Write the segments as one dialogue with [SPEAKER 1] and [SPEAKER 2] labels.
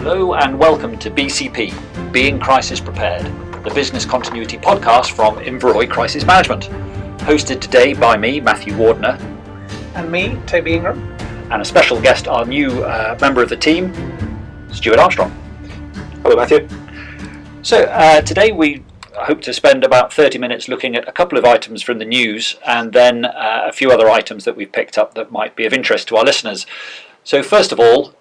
[SPEAKER 1] Hello and welcome to BCP, Being Crisis Prepared, the business continuity podcast from Inveroy Crisis Management. Hosted today by me, Matthew Wardner.
[SPEAKER 2] And me, Toby Ingram.
[SPEAKER 1] And a special guest, our new member of the team, Stuart Armstrong.
[SPEAKER 3] Hello, Matthew.
[SPEAKER 1] So today we hope to spend about 30 minutes looking at a couple of items from the news and then a few other items that we've picked up that might be of interest to our listeners. So first of all,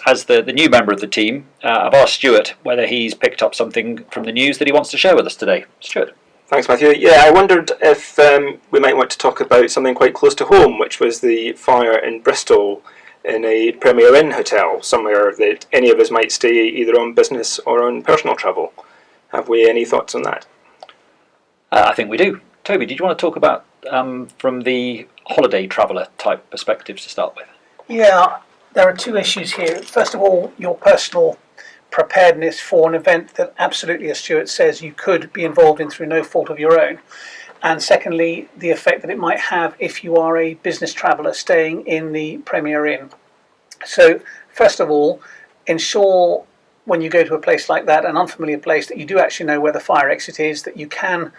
[SPEAKER 1] as the new member of the team, I've asked Stuart whether he's picked up something from the news that he wants to share with us today. Stuart.
[SPEAKER 3] Thanks, Matthew. Yeah, I wondered if we might want to talk about something quite close to home, which was the fire in Bristol in a Premier Inn hotel, somewhere that any of us might stay either on business or on personal travel. Have we any thoughts on that?
[SPEAKER 1] I think we do. Toby, did you want to talk about from the holiday traveller type perspectives to start with?
[SPEAKER 2] Yeah, there are two issues here. First of all, your personal preparedness for an event that absolutely, as Stuart says, you could be involved in through no fault of your own. And secondly, the effect that it might have if you are a business traveller staying in the Premier Inn. So, first of all, ensure when you go to a place like that, an unfamiliar place, that you do actually know where the fire exit is, that you can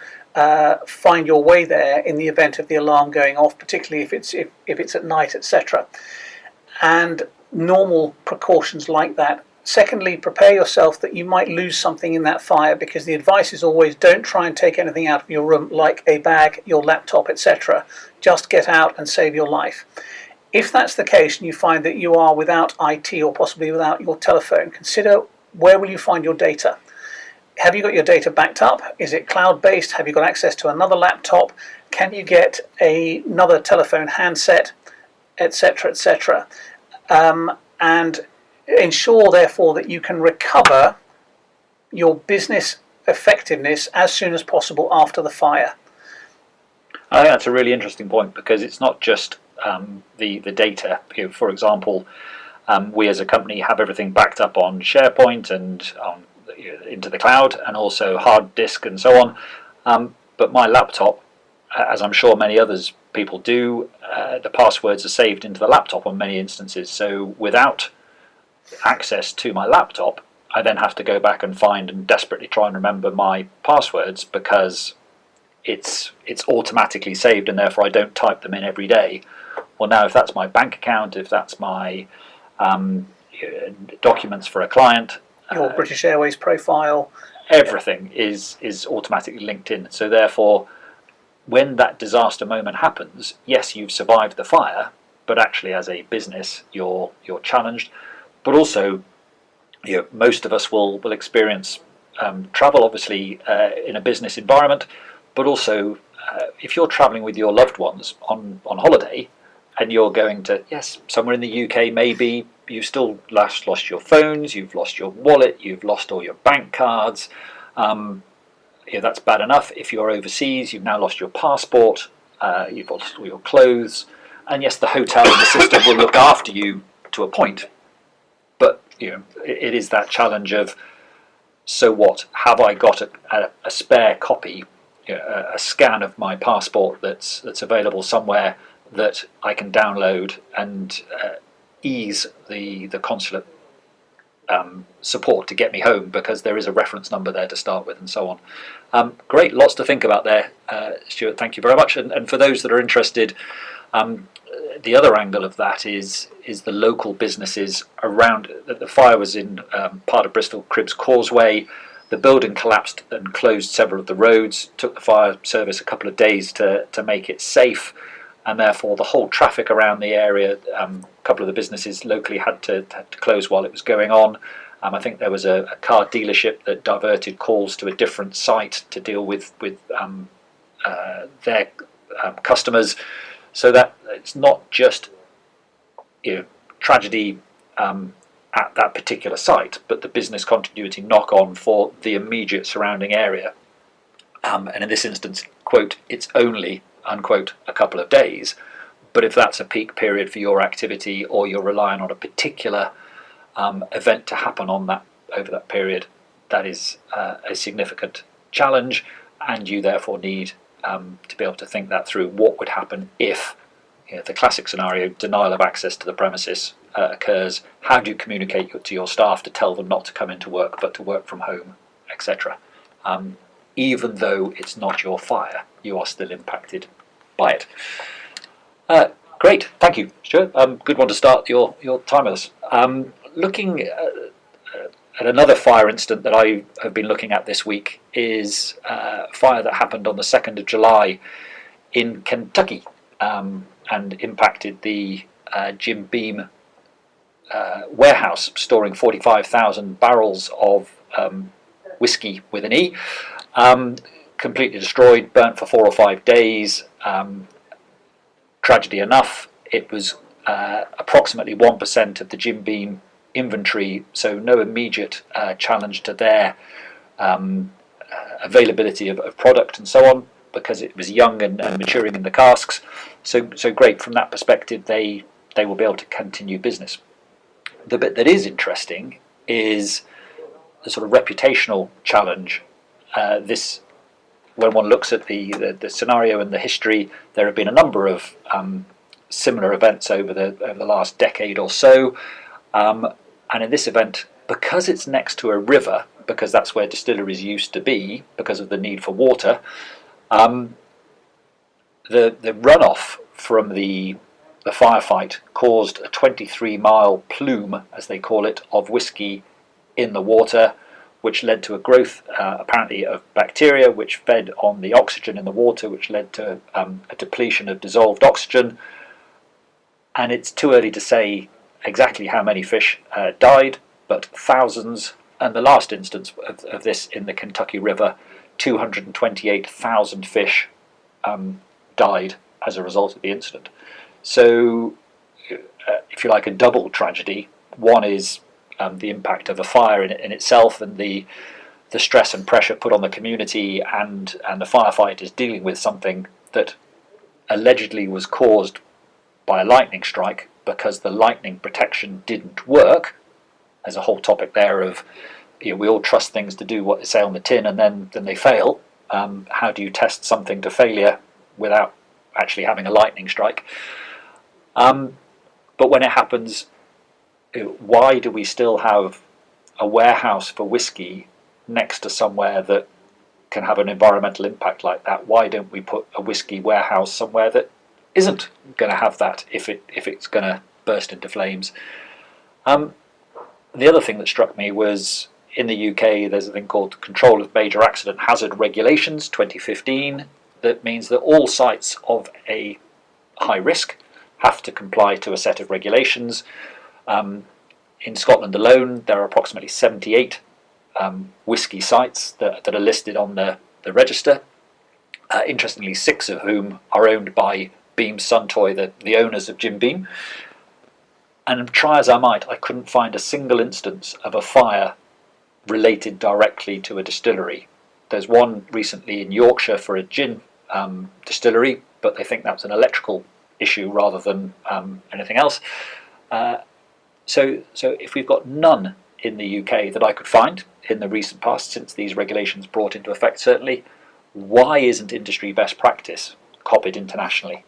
[SPEAKER 2] find your way there in the event of the alarm going off, particularly if it's at night, etc. And normal precautions like that. Secondly, prepare yourself that you might lose something in that fire, because the advice is always don't try and take anything out of your room like a bag, your laptop, etc. Just get out and save your life. If that's the case and you find that you are without IT or possibly without your telephone, consider where will you find your data. Have you got your data backed up? Is it cloud-based? Have you got access to another laptop? Can you get another telephone handset, etc., etc.? And ensure, therefore, that you can recover your business effectiveness as soon as possible after the fire.
[SPEAKER 1] I think that's a really interesting point, because it's not just the data. For example, we as a company have everything backed up on SharePoint and into the cloud, and also hard disk and so on. But my laptop, as I'm sure many others people do, the passwords are saved into the laptop on many instances. So without access to my laptop, I then have to go back and find and desperately try and remember my passwords, because it's automatically saved and therefore I don't type them in every day. Well, now if that's my bank account, if that's my documents for a client,
[SPEAKER 2] your British Airways profile,
[SPEAKER 1] everything is automatically linked in. So therefore, when that disaster moment happens, yes, you've survived the fire, but actually as a business you're challenged. But also, most of us will experience travel, obviously, in a business environment, but also if you're travelling with your loved ones on holiday, and you're going to, somewhere in the UK, maybe you've still lost your phones, you've lost your wallet, you've lost all your bank cards. That's bad enough. If you're overseas, you've now lost your passport, you've lost all your clothes, and yes, the hotel and the system will look after you to a point. But it is that challenge of, so what? Have I got a spare copy, a scan of my passport that's available somewhere that I can download and ease the consulate support to get me home, because there is a reference number there to start with, and so on. Great, lots to think about there, Stuart. Thank you very much. And for those that are interested, the other angle of that is the local businesses around. The fire was in part of Bristol Cribbs Causeway. The building collapsed and closed several of the roads. Took the fire service a couple of days to make it safe, and therefore the whole traffic around the area, a couple of the businesses locally had to close while it was going on. I think there was a car dealership that diverted calls to a different site to deal with their customers, so that it's not just tragedy at that particular site, but the business continuity knock-on for the immediate surrounding area. And in this instance, quote, it's only, unquote, a couple of days, but if that's a peak period for your activity, or you're relying on a particular event to happen over that period, that is a significant challenge, and you therefore need to be able to think that through. What would happen if the classic scenario, denial of access to the premises occurs. How do you communicate to your staff to tell them not to come into work but to work from home, etc.? Even though it's not your fire, you are still impacted by it. Great, thank you, Stuart. Good one to start your time with us. Looking at another fire incident that I have been looking at this week is a fire that happened on the 2nd of July in Kentucky and impacted the Jim Beam warehouse storing 45,000 barrels of whiskey with an E. Completely destroyed, burnt for 4 or 5 days. Tragedy enough, it was approximately 1% of the Jim Beam inventory, so no immediate challenge to their availability of product and so on, because it was young and maturing in the casks. So great from that perspective, they will be able to continue business. The bit that is interesting is the sort of reputational challenge. This, when one looks at the scenario and the history, there have been a number of similar events over the last decade or so. And in this event, because it's next to a river, because that's where distilleries used to be, because of the need for water, the runoff from the firefight caused a 23-mile plume, as they call it, of whiskey in the water, which led to a growth, apparently, of bacteria, which fed on the oxygen in the water, which led to a depletion of dissolved oxygen. And it's too early to say exactly how many fish died, but thousands. And the last instance of this in the Kentucky River, 228,000 fish died as a result of the incident. So, if you like, a double tragedy. One is the impact of a fire in itself, and the stress and pressure put on the community, and the firefighters dealing with something that allegedly was caused by a lightning strike because the lightning protection didn't work. There's a whole topic there of, we all trust things to do what they say on the tin, and then they fail. How do you test something to failure without actually having a lightning strike? But when it happens, why do we still have a warehouse for whiskey next to somewhere that can have an environmental impact like that? Why don't we put a whiskey warehouse somewhere that isn't going to have that if it's going to burst into flames? The other thing that struck me was, in the UK, there's a thing called Control of Major Accident Hazard Regulations 2015 that means that all sites of a high risk have to comply to a set of regulations. In Scotland alone, there are approximately 78 whisky sites that are listed on the register. Interestingly, 6 of whom are owned by Beam Suntoy, the owners of Jim Beam. And try as I might, I couldn't find a single instance of a fire related directly to a distillery. There's one recently in Yorkshire for a gin distillery, but they think that was an electrical issue rather than anything else. So if we've got none in the UK that I could find in the recent past, since these regulations brought into effect, certainly, why isn't industry best practice copied internationally?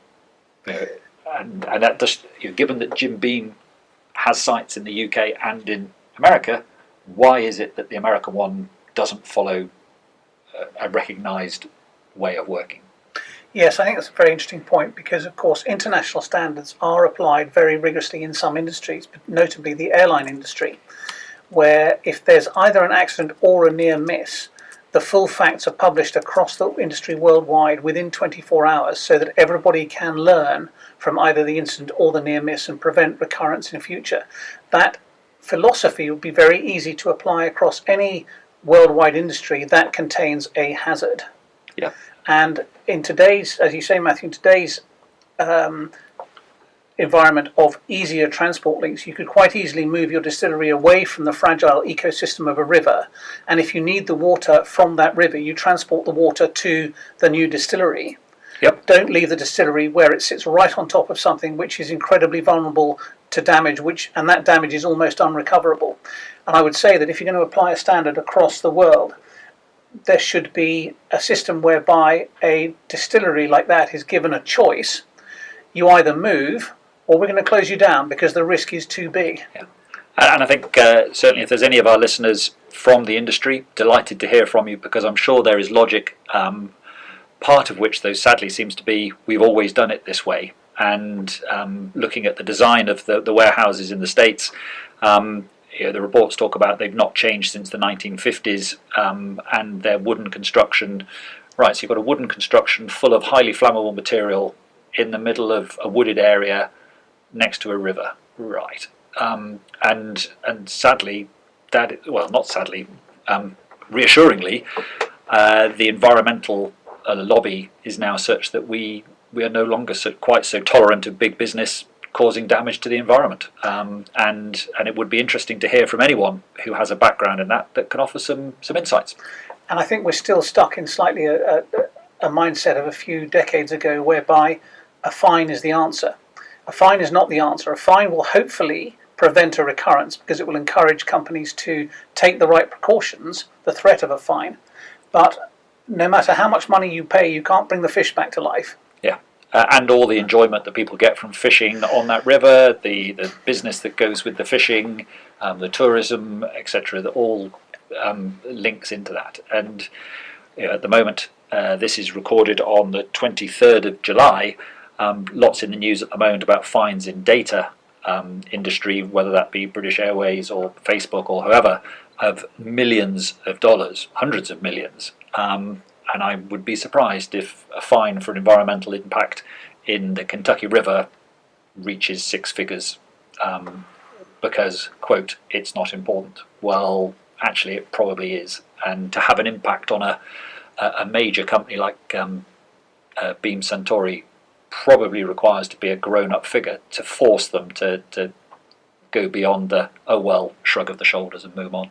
[SPEAKER 1] And that just, given that Jim Beam has sites in the UK and in America, why is it that the American one doesn't follow a recognised way of working?
[SPEAKER 2] Yes, I think that's a very interesting point, because, of course, international standards are applied very rigorously in some industries, but notably the airline industry, where if there's either an accident or a near miss, the full facts are published across the industry worldwide within 24 hours so that everybody can learn from either the incident or the near miss and prevent recurrence in the future. That philosophy would be very easy to apply across any worldwide industry that contains a hazard.
[SPEAKER 1] Yeah.
[SPEAKER 2] And in today's, as you say, Matthew, in today's environment of easier transport links, you could quite easily move your distillery away from the fragile ecosystem of a river. And if you need the water from that river, you transport the water to the new distillery.
[SPEAKER 1] Yep.
[SPEAKER 2] Don't leave the distillery where it sits right on top of something which is incredibly vulnerable to damage, and that damage is almost unrecoverable. And I would say that if you're going to apply a standard across the world, there should be a system whereby a distillery like that is given a choice. you either move or we're going to close you down because the risk is too big.
[SPEAKER 1] Yeah. And I think certainly if there's any of our listeners from the industry, delighted to hear from you, because I'm sure there is logic, part of which though sadly seems to be we've always done it this way. And looking at the design of the warehouses in the States, the reports talk about they've not changed since the 1950s, and their wooden construction. Right, so you've got a wooden construction full of highly flammable material in the middle of a wooded area next to a river. Right, and sadly, not sadly, reassuringly, the environmental lobby is now such that we are no longer quite so tolerant of big business causing damage to the environment, and it would be interesting to hear from anyone who has a background in that can offer some insights.
[SPEAKER 2] And I think we're still stuck in slightly a mindset of a few decades ago whereby a fine is the answer. A fine is not the answer. A fine will hopefully prevent a recurrence because it will encourage companies to take the right precautions, the threat of a fine. But no matter how much money you pay, you can't bring the fish back to life.
[SPEAKER 1] Yeah. And all the enjoyment that people get from fishing on that river, the business that goes with the fishing, the tourism, etc., that all links into that. And at the moment, this is recorded on the 23rd of July. Lots in the news at the moment about fines in data industry, whether that be British Airways or Facebook or whoever, of millions of dollars, hundreds of millions. And I would be surprised if a fine for an environmental impact in the Kentucky River reaches six figures because, quote, it's not important. Well, actually it probably is. And to have an impact on a major company like Beam Suntory probably requires to be a grown-up figure to force them to go beyond the, oh well, shrug of the shoulders and move on.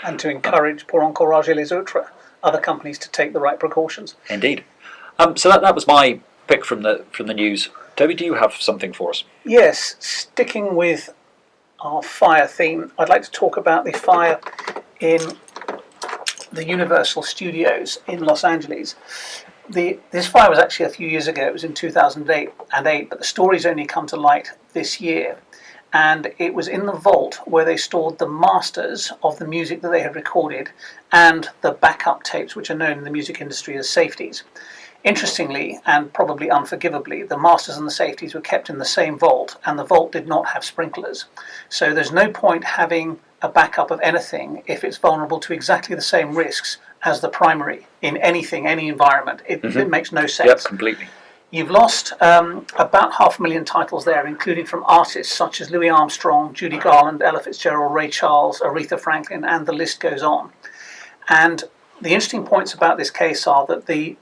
[SPEAKER 2] And to encourage, pour encourager les autres, other companies to take the right precautions.
[SPEAKER 1] Indeed. So that was my pick from the news. Toby, do you have something for us?
[SPEAKER 2] Yes, sticking with our fire theme, I'd like to talk about the fire in the Universal Studios in Los Angeles. This fire was actually a few years ago. It was in 2008, but the story's only come to light this year. And it was in the vault where they stored the masters of the music that they had recorded and the backup tapes, which are known in the music industry as safeties. Interestingly, and probably unforgivably, the masters and the safeties were kept in the same vault, and the vault did not have sprinklers. So there's no point having a backup of anything if it's vulnerable to exactly the same risks as the primary in anything, any environment. It makes no sense.
[SPEAKER 1] Yep, completely.
[SPEAKER 2] You've lost about 500,000 titles there, including from artists such as Louis Armstrong, Judy Garland, Ella Fitzgerald, Ray Charles, Aretha Franklin, and the list goes on. And the interesting points about this case are that the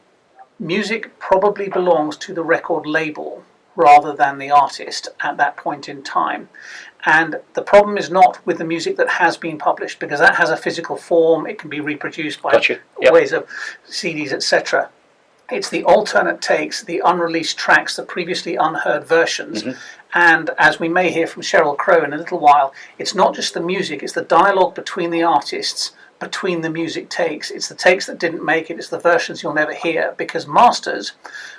[SPEAKER 2] music probably belongs to the record label rather than the artist at that point in time. And the problem is not with the music that has been published, because that has a physical form, it can be reproduced by ways of CDs, etc. It's the alternate takes, the unreleased tracks, the previously unheard versions. And as we may hear from Sheryl Crow in a little while, it's not just the music, it's the dialogue between the artists, between the music takes. It's the takes that didn't make it, it's the versions you'll never hear, because masters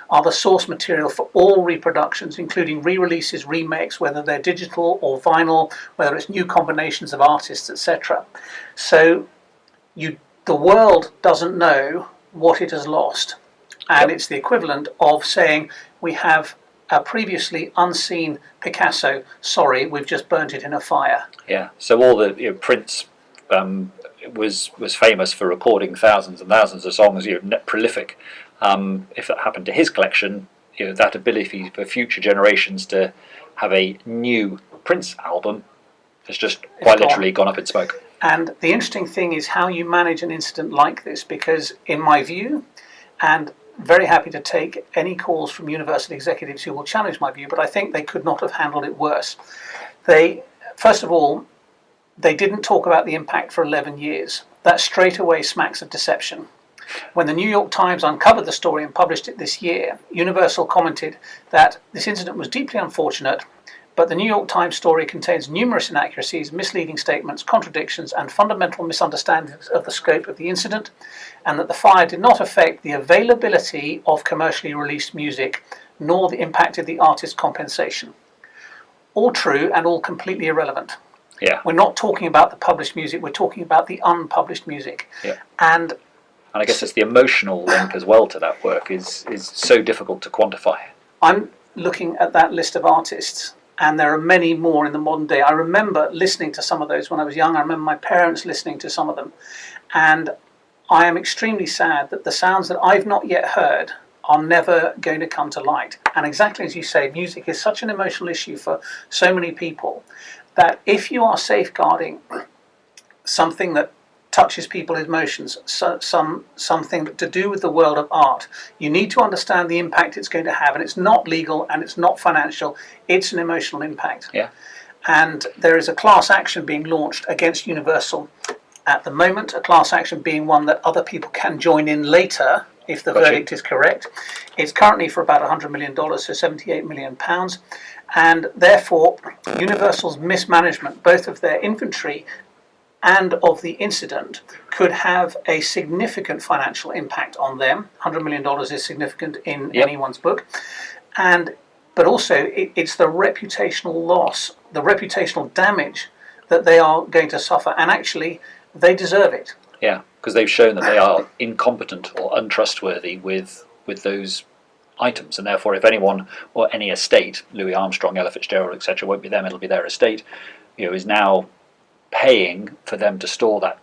[SPEAKER 2] are the source material for all reproductions, including re-releases, remakes, whether they're digital or vinyl, whether it's new combinations of artists, etc. So the world doesn't know what it has lost. And it's the equivalent of saying we have a previously unseen Picasso, sorry, we've just burnt it in a fire.
[SPEAKER 1] Yeah, so all the Prince was famous for recording thousands and thousands of songs, prolific. If that happened to his collection, that ability for future generations to have a new Prince album has just quite literally gone up in smoke.
[SPEAKER 2] And the interesting thing is how you manage an incident like this, because in my view, and very happy to take any calls from Universal executives who will challenge my view, but I think they could not have handled it worse. First of all, they didn't talk about the impact for 11 years. That straight away smacks of deception. When the New York Times uncovered the story and published it this year, Universal commented that this incident was deeply unfortunate, but the New York Times story contains numerous inaccuracies, misleading statements, contradictions, and fundamental misunderstandings of the scope of the incident, and that the fire did not affect the availability of commercially released music, nor impacted the artist's compensation. All true and all completely irrelevant.
[SPEAKER 1] Yeah.
[SPEAKER 2] We're not talking about the published music, we're talking about the unpublished music.
[SPEAKER 1] Yeah.
[SPEAKER 2] And
[SPEAKER 1] I guess it's the emotional link as well to that work is so difficult to quantify.
[SPEAKER 2] I'm looking at that list of artists, and there are many more in the modern day. I remember listening to some of those when I was young. I remember my parents listening to some of them. And I am extremely sad that the sounds that I've not yet heard are never going to come to light. And exactly as you say, music is such an emotional issue for so many people that if you are safeguarding something that touches people's emotions, something to do with the world of art, you need to understand the impact it's going to have. And it's not legal and it's not financial, it's an emotional impact.
[SPEAKER 1] Yeah.
[SPEAKER 2] And there is a class action being launched against Universal at the moment, a class action being one that other people can join in later if the verdict is correct. It's currently for about $100 million, so £78 million. And therefore, Universal's mismanagement, both of their inventory and of the incident, could have a significant financial impact on them. $100 million is significant in anyone's book. But also, it's the reputational loss, the reputational damage that they are going to suffer. And actually, they deserve it.
[SPEAKER 1] Yeah, because they've shown that they are incompetent or untrustworthy with those items, and therefore if anyone or any estate, Louis Armstrong, Ella Fitzgerald, etc., won't be them, it'll be their estate, is now paying for them to store that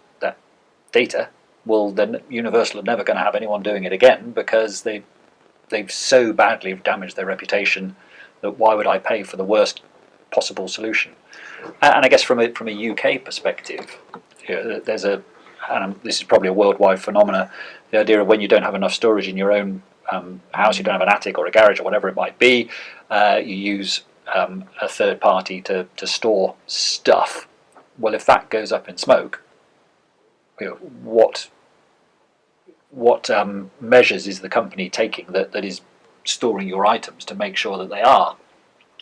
[SPEAKER 1] data, well then Universal are never going to have anyone doing it again, because they've so badly damaged their reputation that why would I pay for the worst possible solution? And I guess from a UK perspective, there's and this is probably a worldwide phenomena, the idea of when you don't have enough storage in your own house, you don't have an attic or a garage or whatever it might be, you use a third party to store stuff. Well, if that goes up in smoke, what measures is the company taking that is storing your items to make sure that they are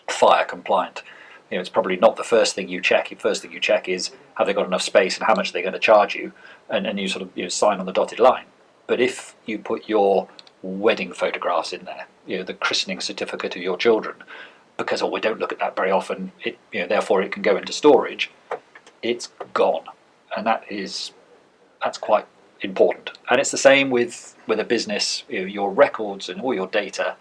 [SPEAKER 1] fire compliant? It's probably not the first thing you check. The first thing you check is, have they got enough space and how much they're going to charge you, and you sort of sign on the dotted line. But if you put your wedding photographs in there, the christening certificate of your children, because we don't look at that very often, therefore it can go into storage, it's gone, and that's quite important. And it's the same with a business. Your records and all your data,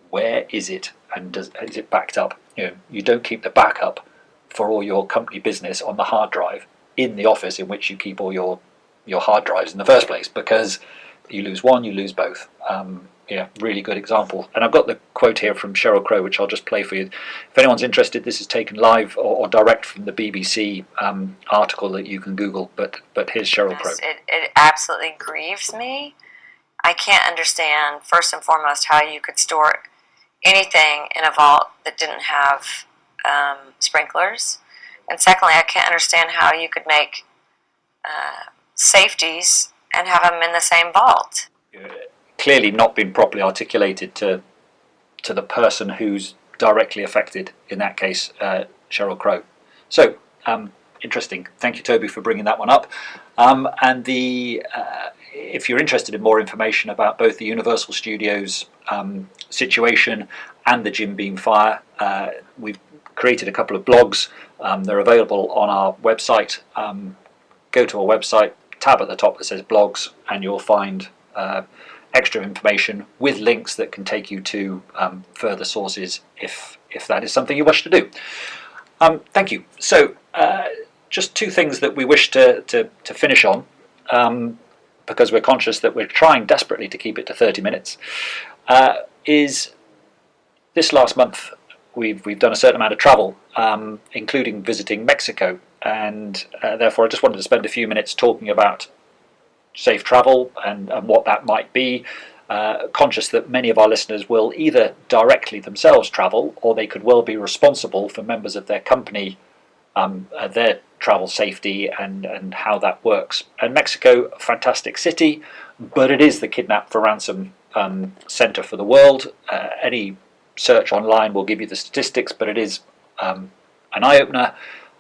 [SPEAKER 1] where is it, and is it backed up? You don't keep the backup for all your company business on the hard drive in the office in which you keep all your hard drives in the first place, because you lose one, you lose both. Really good example. And I've got the quote here from Sheryl Crow, which I'll just play for you. If anyone's interested, this is taken live or direct from the BBC article that you can Google, but here's Sheryl Crow.
[SPEAKER 4] It absolutely grieves me. I can't understand, first and foremost, how you could store anything in a vault that didn't have sprinklers. And secondly, I can't understand how you could make safeties and have them in the same vault.
[SPEAKER 1] Clearly not been properly articulated to the person who's directly affected, in that case, Sheryl Crow. So, interesting. Thank you, Toby, for bringing that one up. And if you're interested in more information about both the Universal Studios situation and the Jim Beam fire, we've created a couple of blogs. They're available on our website. Go to our website, tab at the top that says blogs, and you'll find extra information with links that can take you to further sources if that is something you wish to do. Thank you. So just two things that we wish to finish on, because we're conscious that we're trying desperately to keep it to 30 minutes, is this last month we've done a certain amount of travel, including visiting Mexico, and therefore I just wanted to spend a few minutes talking about safe travel and what that might be, conscious that many of our listeners will either directly themselves travel, or they could well be responsible for members of their company, their travel safety and how that works. And Mexico, a fantastic city, but it is the kidnap for ransom centre for the world. Any search online will give you the statistics, but it is an eye-opener,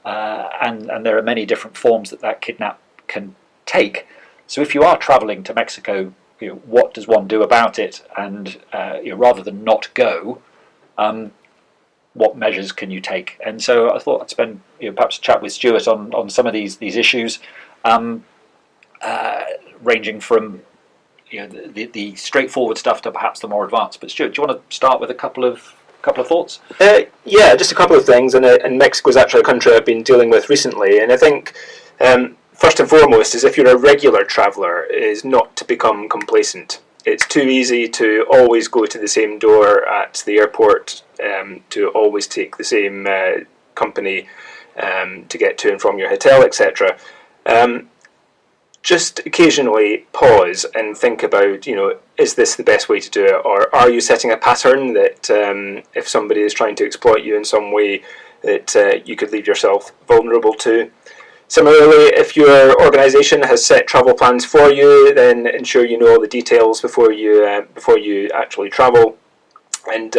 [SPEAKER 1] and there are many different forms that kidnap can take. So if you are travelling to Mexico what does one do about it? And rather than not go, what measures can you take? And so I thought I'd spend perhaps a chat with Stuart on some of these issues, ranging from the straightforward stuff to perhaps the more advanced. But Stuart, do you want to start with a couple of thoughts?
[SPEAKER 3] Yeah, just a couple of things. And Mexico is actually a country I've been dealing with recently, and I think first and foremost is if you're a regular traveller, is not to become complacent. It's too easy to always go to the same door at the airport, to always take the same company to get to and from your hotel, etc. Just occasionally pause and think about, is this the best way to do it? Or are you setting a pattern that if somebody is trying to exploit you in some way, that you could leave yourself vulnerable to? Similarly, if your organisation has set travel plans for you, then ensure you know all the details before you actually travel, and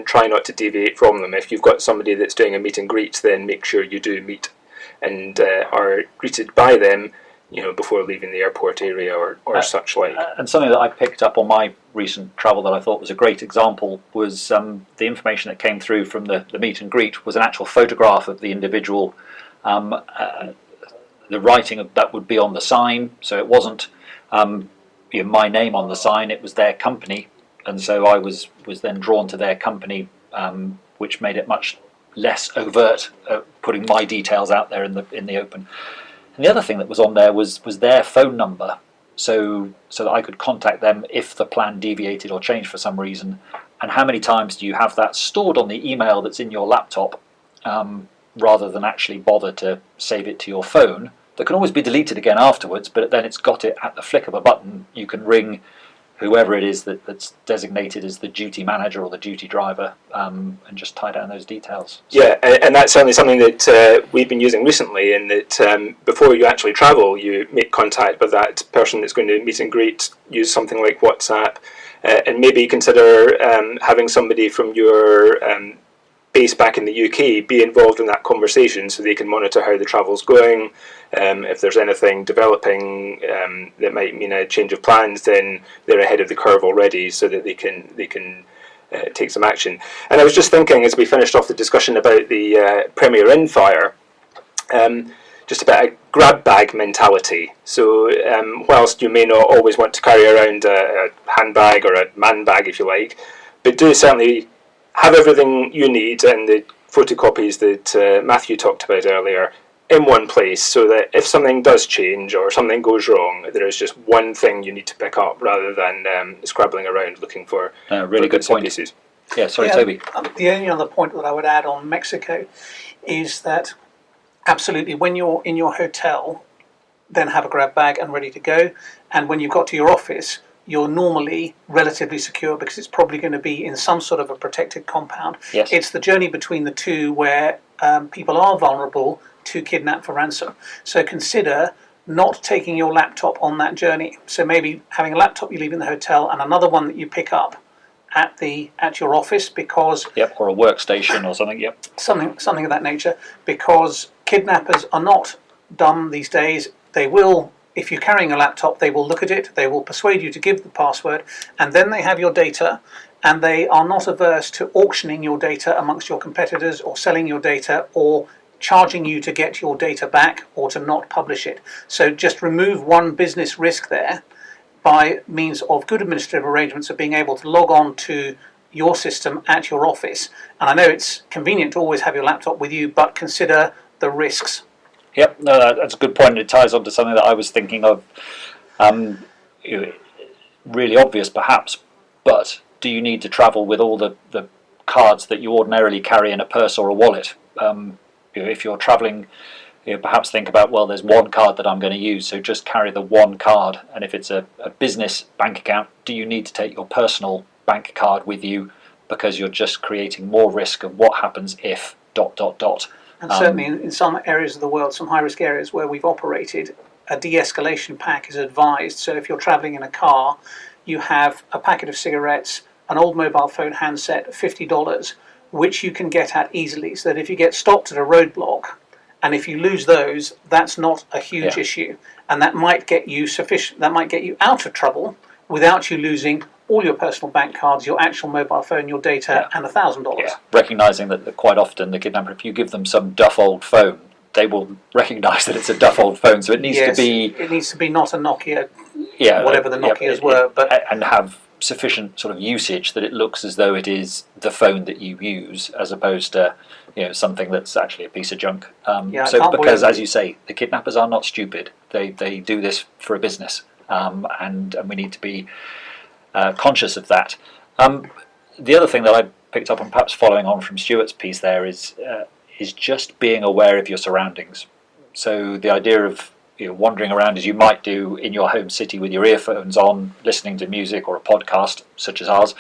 [SPEAKER 3] try not to deviate from them. If you've got somebody that's doing a meet and greet, then make sure you do meet and are greeted by them, before leaving the airport area or such like.
[SPEAKER 1] And something that I picked up on my recent travel that I thought was a great example was the information that came through from the meet and greet was an actual photograph of the individual. The writing that would be on the sign, so it wasn't my name on the sign, it was their company, and so I was then drawn to their company, which made it much less overt, putting my details out there in the open. And the other thing that was on there was their phone number, so that I could contact them if the plan deviated or changed for some reason. And how many times do you have that stored on the email that's in your laptop, rather than actually bother to save it to your phone? That can always be deleted again afterwards, but then it's got it at the flick of a button. You can ring whoever it is that's designated as the duty manager or the duty driver, and just tie down those details.
[SPEAKER 3] So. Yeah, and that's certainly something that we've been using recently, in that before you actually travel, you make contact with that person that's going to meet and greet, use something like WhatsApp, and maybe consider having somebody from your base back in the UK be involved in that conversation, so they can monitor how the travel's going. If there's anything developing that might mean a change of plans, then they're ahead of the curve already, so that they can take some action. And I was just thinking, as we finished off the discussion about the Premier Inn fire, just about a grab bag mentality. So whilst you may not always want to carry around a handbag or a man bag, if you like, but do certainly have everything you need, and the photocopies that Matthew talked about earlier, in one place, so that if something does change or something goes wrong, there is just one thing you need to pick up, rather than scrabbling around looking for
[SPEAKER 1] really good point.
[SPEAKER 3] Pieces.
[SPEAKER 1] Yeah, sorry, Toby.
[SPEAKER 2] The only other point that I would add on Mexico is that absolutely, when you're in your hotel, then have a grab bag and ready to go, and when you've got to your office, you're normally relatively secure because it's probably going to be in some sort of a protected compound.
[SPEAKER 1] Yes.
[SPEAKER 2] It's the journey between the two where people are vulnerable to kidnap for ransom. So consider not taking your laptop on that journey. So maybe having a laptop you leave in the hotel and another one that you pick up at your office, because
[SPEAKER 1] or a workstation or something.
[SPEAKER 2] Something of that nature, because kidnappers are not dumb these days. They will. If you're carrying a laptop, they will look at it, they will persuade you to give the password, and then they have your data, and they are not averse to auctioning your data amongst your competitors, or selling your data, or charging you to get your data back, or to not publish it. So just remove one business risk there by means of good administrative arrangements of being able to log on to your system at your office. And I know it's convenient to always have your laptop with you, but consider the risks.
[SPEAKER 1] Yep, no, that's a good point. It ties on to something that I was thinking of. Really obvious, perhaps, but do you need to travel with all the cards that you ordinarily carry in a purse or a wallet? If you're travelling, perhaps think about, well, there's one card that I'm going to use, so just carry the one card. And if it's a business bank account, do you need to take your personal bank card with you, because you're just creating more risk of what happens if ...
[SPEAKER 2] And certainly in some areas of the world, some high-risk areas where we've operated, a de-escalation pack is advised. So if you're travelling in a car, you have a packet of cigarettes, an old mobile phone handset, $50, which you can get at easily, so that if you get stopped at a roadblock, and if you lose those, that's not a huge issue, and that might get you out of trouble, without you losing all your personal bank cards, your actual mobile phone, your data, and $1,000.
[SPEAKER 1] Yeah, recognising that quite often the kidnapper, if you give them some duff old phone, they will recognise that it's a duff old phone. So it needs to be.
[SPEAKER 2] It needs to be not a Nokia,
[SPEAKER 1] whatever
[SPEAKER 2] the Nokias were,
[SPEAKER 1] and have sufficient sort of usage that it looks as though it is the phone that you use, as opposed to something that's actually a piece of junk. So because, as you say, the kidnappers are not stupid. They do this for a business, and we need to be conscious of that. The other thing that I picked up on, perhaps following on from Stuart's piece there, is just being aware of your surroundings. So the idea of wandering around as you might do in your home city with your earphones on, listening to music or a podcast such as ours,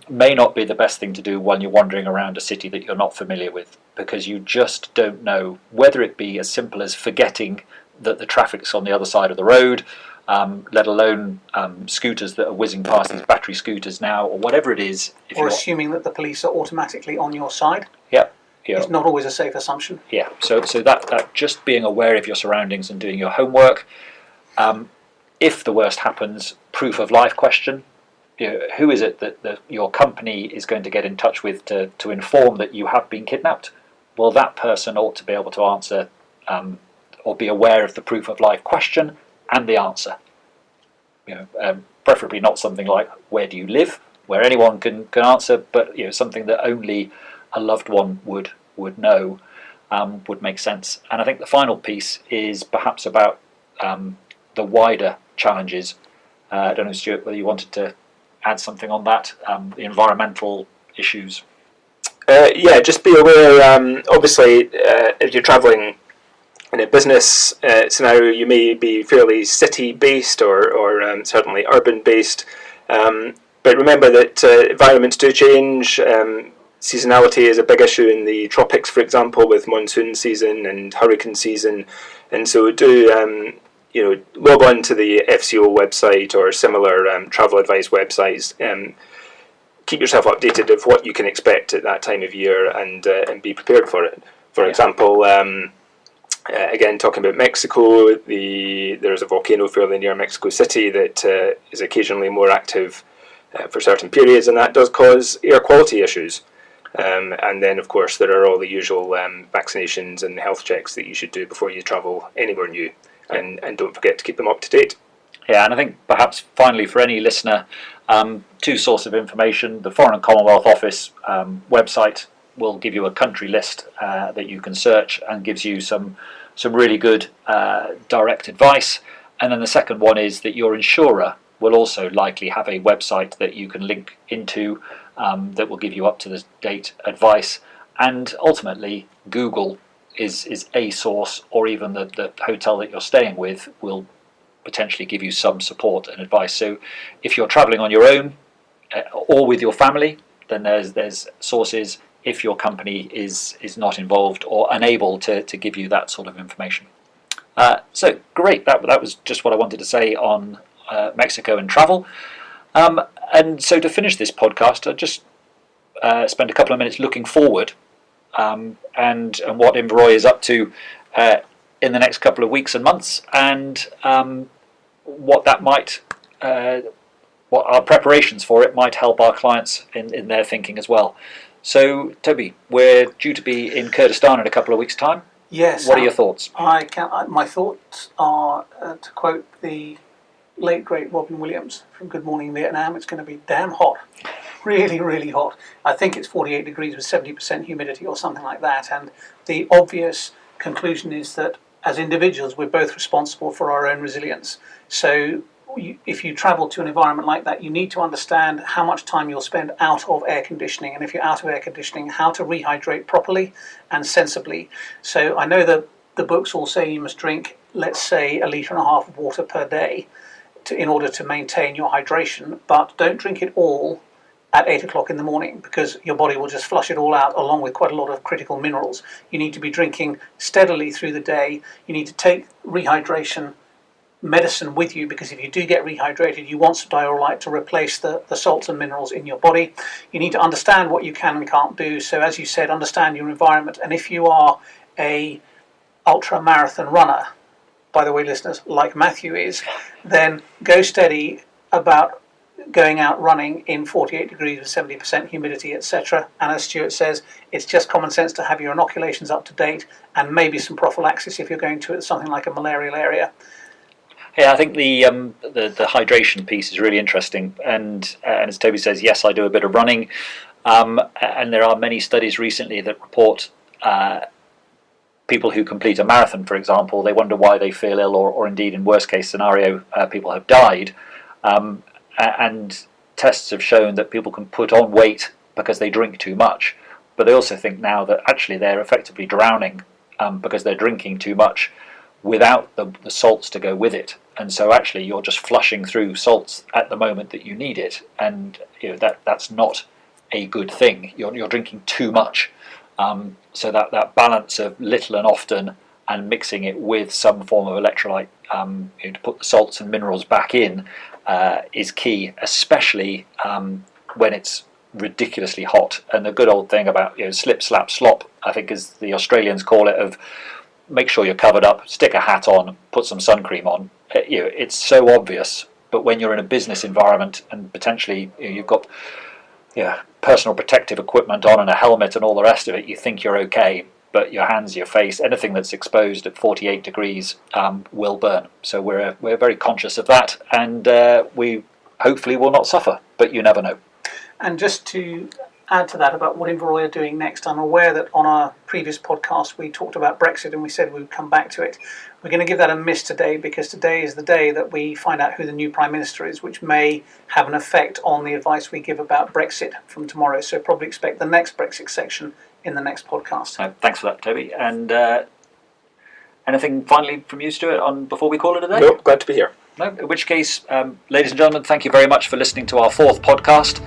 [SPEAKER 1] may not be the best thing to do when you're wandering around a city that you're not familiar with, because you just don't know, whether it be as simple as forgetting that the traffic's on the other side of the road, let alone scooters that are whizzing past, these battery scooters now, or whatever it is.
[SPEAKER 2] Or assuming that the police are automatically on your side.
[SPEAKER 1] Yeah.
[SPEAKER 2] It's not always a safe assumption.
[SPEAKER 1] Yeah, so that just being aware of your surroundings and doing your homework. If the worst happens, proof of life question. Who is it that your company is going to get in touch with to inform that you have been kidnapped? Well, that person ought to be able to answer or be aware of the proof of life question and the answer. Preferably not something like, where do you live, where anyone can answer, but something that only a loved one would know, would make sense. And I think the final piece is perhaps about the wider challenges. I don't know, Stuart, whether you wanted to add something on that, the environmental issues.
[SPEAKER 3] Just be aware, obviously, if you're travelling in a business scenario, you may be fairly city-based or certainly urban-based. But remember that environments do change. Seasonality is a big issue in the tropics, for example, with monsoon season and hurricane season. And so do log on to the FCO website or similar travel advice websites. Keep yourself updated of what you can expect at that time of year and be prepared for it. For example, again, talking about Mexico, there's a volcano fairly near Mexico City that is occasionally more active for certain periods, and that does cause air quality issues. And then, of course, there are all the usual vaccinations and health checks that you should do before you travel anywhere new. And don't forget to keep them up to date.
[SPEAKER 1] Yeah, and I think perhaps finally for any listener, two sources of information. The Foreign and Commonwealth Office website will give you a country list that you can search and gives you some really good direct advice. And then the second one is that your insurer will also likely have a website that you can link into that will give you up-to-date advice. And ultimately, Google is a source, or even the hotel that you're staying with will potentially give you some support and advice. So if you're travelling on your own or with your family, then there's sources if your company is not involved or unable to give you that sort of information. So great, that was just what I wanted to say on Mexico and travel. And so to finish this podcast, I just spend a couple of minutes looking forward and what Inveroy is up to in the next couple of weeks and months, and what that might, what our preparations for it might help our clients in their thinking as well. So, Toby, we're due to be in Kurdistan in a couple of weeks' time.
[SPEAKER 2] Yes.
[SPEAKER 1] What are your thoughts?
[SPEAKER 2] My thoughts are, to quote the late great Robin Williams from Good Morning Vietnam, it's going to be damn hot. Really, really hot. I think it's 48 degrees with 70% humidity or something like that. And the obvious conclusion is that as individuals, we're both responsible for our own resilience. So if you travel to an environment like that, you need to understand how much time you'll spend out of air conditioning. And if you're out of air conditioning, how to rehydrate properly and sensibly. So I know that the books all say you must drink, let's say, 1.5 litres of water per day in order to maintain your hydration. But don't drink it all at 8 o'clock in the morning, because your body will just flush it all out along with quite a lot of critical minerals. You need to be drinking steadily through the day. You need to take rehydration medicine with you, because if you do get rehydrated, you want diurolite to replace the salts and minerals in your body. You need to understand what you can and can't do. So as you said, understand your environment. And if you are a ultra marathon runner, by the way, listeners, like Matthew is, then go steady. about going out running in 48 degrees with 70% humidity, etc. And as Stuart says, it's just common sense to have your inoculations up to date and maybe some prophylaxis if you're going to something like a malarial area.
[SPEAKER 1] Yeah, I think the hydration piece is really interesting, and as Toby says, yes, I do a bit of running, and there are many studies recently that report people who complete a marathon, for example, they wonder why they feel ill, or indeed in worst case scenario, people have died. And tests have shown that people can put on weight because they drink too much, but they also think now that actually they're effectively drowning because they're drinking too much without the salts to go with it. And so actually you're just flushing through salts at the moment that you need it, and that's not a good thing. You're drinking too much. So that balance of little and often, and mixing it with some form of electrolyte to put the salts and minerals back in is key, especially when it's ridiculously hot. And the good old thing about slip, slap, slop, I think, as the Australians call it, of make sure you're covered up, stick a hat on, put some sun cream on. It's so obvious, but when you're in a business environment and potentially you've got personal protective equipment on and a helmet and all the rest of it, you think you're okay, but your hands, your face, anything that's exposed at 48 degrees will burn. So we're very conscious of that, and we hopefully will not suffer, but you never know.
[SPEAKER 2] And just to add to that about what Inveroy are doing next, I'm aware that on our previous podcast we talked about Brexit and we said we would come back to it. We're going to give that a miss today, because today is the day that we find out who the new Prime Minister is, which may have an effect on the advice we give about Brexit from tomorrow. So probably expect the next Brexit section in the next podcast.
[SPEAKER 1] Thanks for that, Toby. And anything finally from you, Stuart, on before we call it a day?
[SPEAKER 3] Nope, glad to be here.
[SPEAKER 1] No, in which case, ladies and gentlemen, thank you very much for listening to our fourth podcast.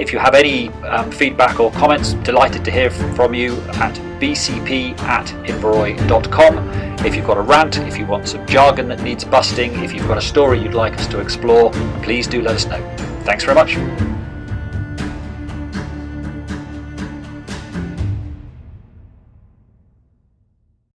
[SPEAKER 1] If you have any feedback or comments, delighted to hear from you at bcp@inveroy.com. If you've got a rant, if you want some jargon that needs busting, if you've got a story you'd like us to explore, please do let us know. Thanks very much.